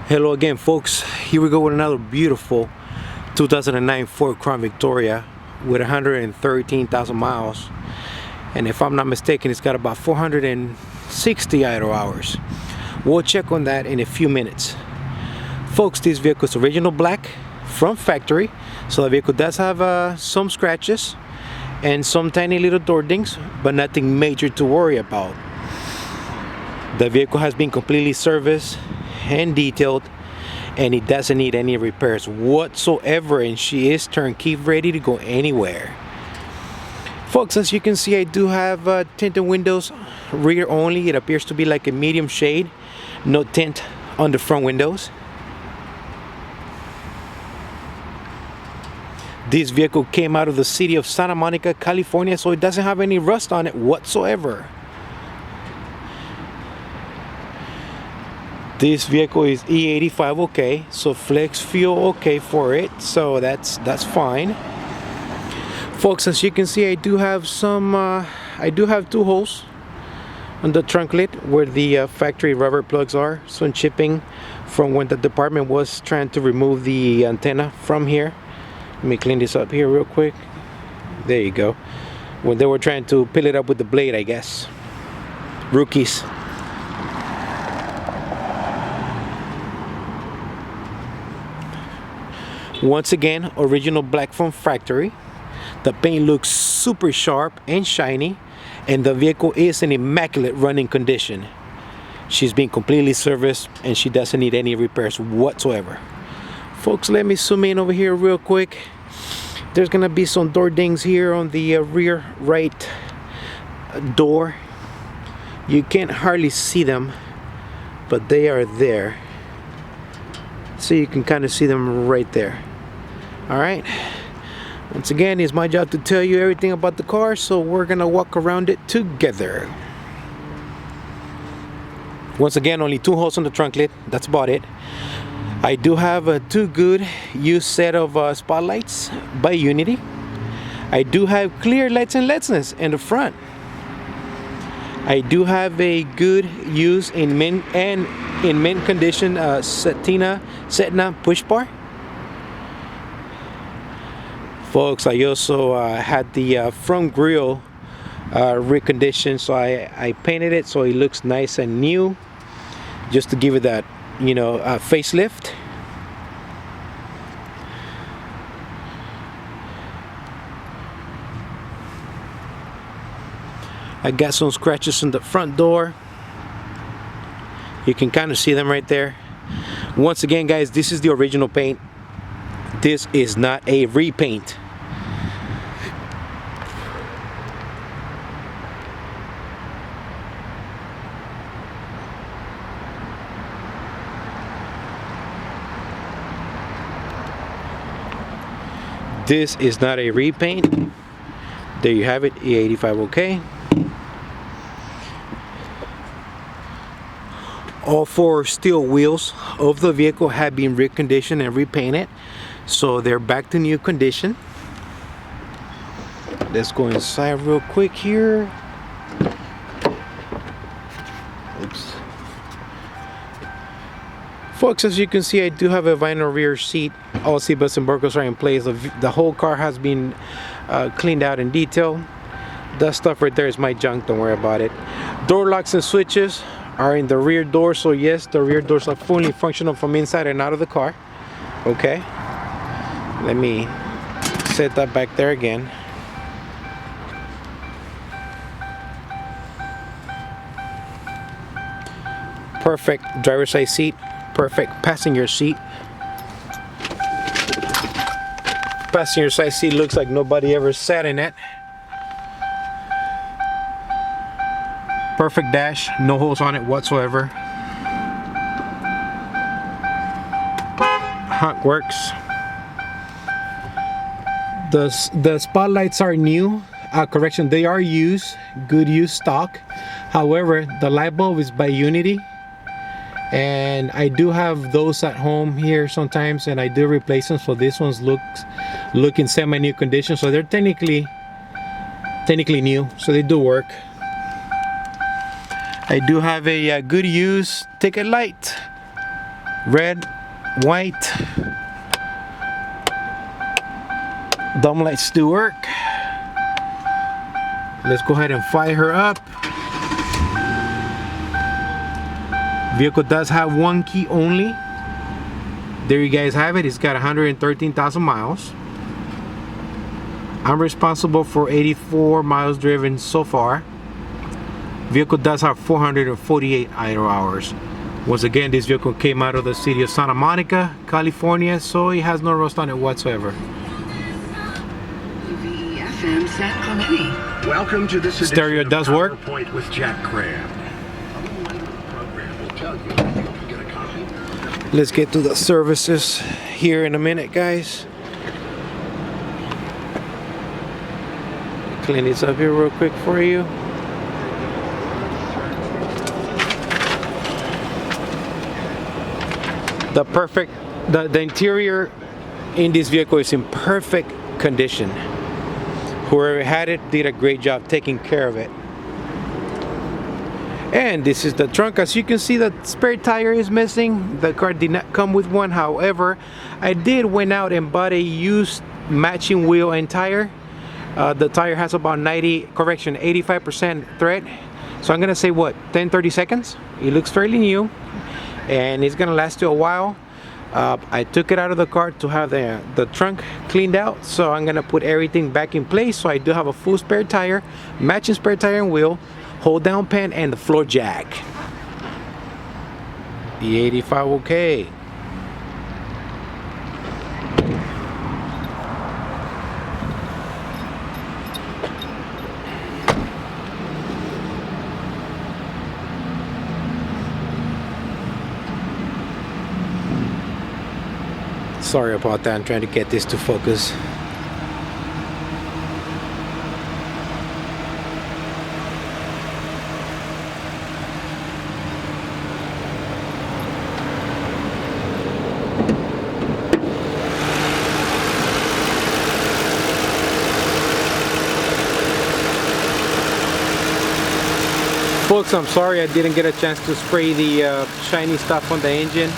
Hello again, folks. Here we go with another beautiful 2009 Ford Crown Victoria with 113,000 miles, and if I'm not mistaken, it's got about 460 idle hours. We'll check on that in a few minutes. Folks, this vehicle is original black from factory, so the vehicle does have some scratches and some tiny little door dings, but nothing major to worry about. The vehicle has been completely serviced and detailed, and it doesn't need any repairs whatsoever, and she is turnkey ready to go anywhere. Folks, as you can see, I do have tinted windows, rear only. It appears to be like a medium shade, no tint on the front windows. This vehicle came out of the city of Santa Monica, California, so it doesn't have any rust on it whatsoever. This vehicle is E85 okay, so flex fuel okay for it, so that's fine. Folks, as you can see, I do have two holes on the trunk lid where the factory rubber plugs are. Some chipping from when the department was trying to remove the antenna from here. Let me clean this up here real quick. There you go. When they were trying to peel it up with the blade, I guess. Rookies. Once again, original black from factory. The paint looks super sharp and shiny, and the vehicle is in immaculate running condition. She's been completely serviced and she doesn't need any repairs whatsoever. Folks, let me zoom in over here real quick. There's gonna be some door dings here on the rear right door. You can't hardly see them, but they are there. So you can kind of see them right there. Alright, once again, it's my job to tell you everything about the car, so we're gonna walk around it together. Once again, only two holes on the trunk lid, that's about it. I do have two good used set of spotlights by Unity. I do have clear lights and LEDs in the front. I do have a good use in mint condition Setna push bar. Folks, I also had the front grille reconditioned, so I painted it so it looks nice and new, just to give it that, facelift. I got some scratches in the front door. You can kind of see them right there. Once again, guys, this is the original paint. This is not a repaint. This is not a repaint. There you have it, E85 okay. All four steel wheels of the vehicle have been reconditioned and repainted, so they're back to new condition. Let's go inside real quick here. Oops. Folks, as you can see, I do have a vinyl rear seat. All seat belts and buckles are in place. The whole car has been cleaned out in detail. That stuff right there is my junk, don't worry about it. Door locks and switches are in the rear door, so yes, the rear doors are fully functional from inside and out of the car. Okay, let me set that back there again. Perfect driver's side seat, perfect passenger seat. Passenger side seat looks like nobody ever sat in it. Perfect dash, no holes on it whatsoever. Hot works. The spotlights are new. Correction, they are used, good used stock. However, the light bulb is by Unity, and I do have those at home here sometimes, and I do replace them. So this one's looking semi-new condition, so they're technically new, so they do work. I do have a good use ticket light red, white. Dome lights do work. Let's go ahead and fire her up. Vehicle does have one key only. There you guys have it. It's got 113,000 miles. I'm responsible for 84 miles driven so far. Vehicle does have 448 idle hours. Once again, this vehicle came out of the city of Santa Monica, California, so it has no rust on it whatsoever. Welcome to this stereo does work. Point with Jack Graham. Let's get to the services here in a minute, guys. Clean this up here real quick for you. The interior in this vehicle is in perfect condition. Whoever had it did a great job taking care of it. And this is the trunk. As you can see, the spare tire is missing. The car did not come with one. However, I did went out and bought a used matching wheel and tire. The tire has about 85% tread. So I'm gonna say what, 10-30 seconds. It looks fairly new and it's gonna last you a while. I took it out of the car to have the trunk cleaned out, so I'm gonna put everything back in place. So I do have a full spare tire, matching spare tire and wheel, hold down pan, and the floor jack. The 85 okay. Sorry about that, I'm trying to get this to focus. Folks, I'm sorry I didn't get a chance to spray the shiny stuff on the engine.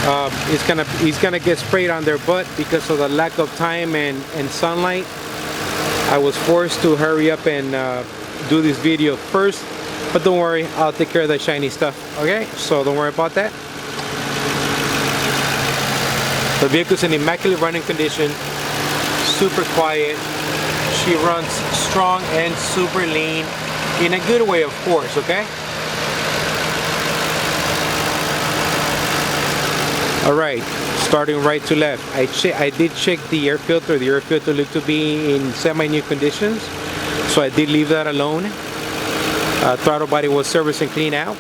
It's gonna get sprayed on their butt because of the lack of time and sunlight. I was forced to hurry up and do this video first, but don't worry, I'll take care of the shiny stuff. Okay, so don't worry about that. The vehicle's in immaculate running condition, super quiet. She runs strong and super lean, in a good way, of course. Okay. All right, starting right to left. I did check the air filter. The air filter looked to be in semi-new conditions, so I did leave that alone. Throttle body was serviced and cleaned out.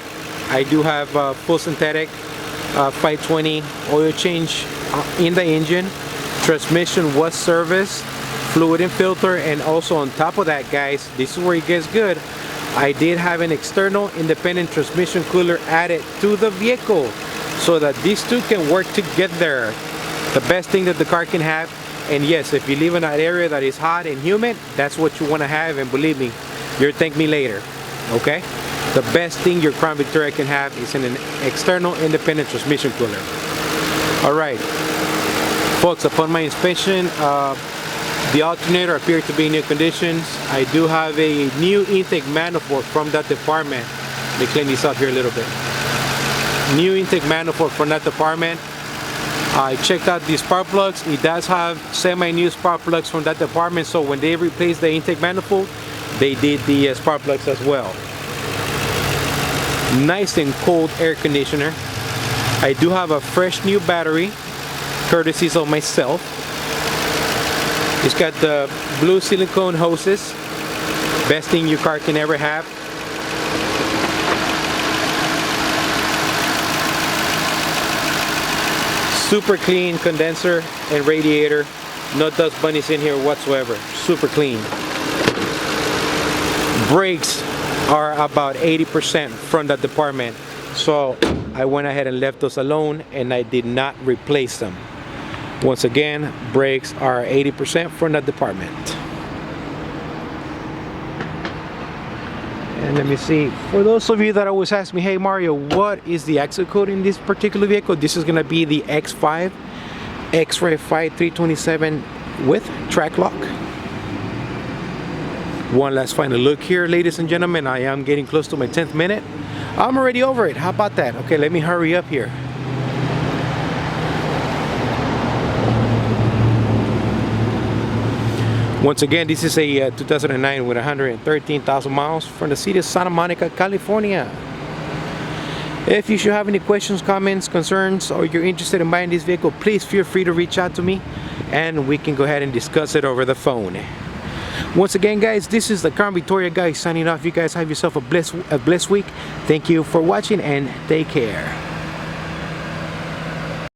I do have full synthetic 520 oil change in the engine. Transmission was serviced, fluid and filter, and also on top of that, guys, this is where it gets good. I did have an external independent transmission cooler added to the vehicle, so that these two can work together. The best thing that the car can have. And yes, if you live in an area that is hot and humid, that's what you want to have, and believe me, you'll thank me later. Okay, the best thing your Crown Victoria can have is an external independent transmission cooler. All right, folks, upon my inspection, the alternator appeared to be in new conditions. I do have a new intake manifold from that department. Let me clean this up here a little bit. New intake manifold from that department. I checked out the spark plugs. It does have semi-new spark plugs from that department, so when they replaced the intake manifold, they did the spark plugs as well. Nice and cold air conditioner. I do have a fresh new battery, courtesy of myself. It's got the blue silicone hoses. Best thing your car can ever have. Super clean condenser and radiator. No dust bunnies in here whatsoever. Super clean. Brakes are about 80% from that department. So I went ahead and left those alone, and I did not replace them. Once again, brakes are 80% from that department. And let me see, for those of you that always ask me, hey Mario, what is the axle code in this particular vehicle? This is gonna be the X5 X-Ray 5327 with track lock. One last final look here, ladies and gentlemen. I am getting close to my 10th minute. I'm already over it. How about that? Okay, let me hurry up here. Once again, this is a 2009 with 113,000 miles from the city of Santa Monica, California. If you should have any questions, comments, concerns, or you're interested in buying this vehicle, please feel free to reach out to me and we can go ahead and discuss it over the phone. Once again, guys, this is the Crown Victoria guy signing off. You guys have yourself a blessed week. Thank you for watching and take care.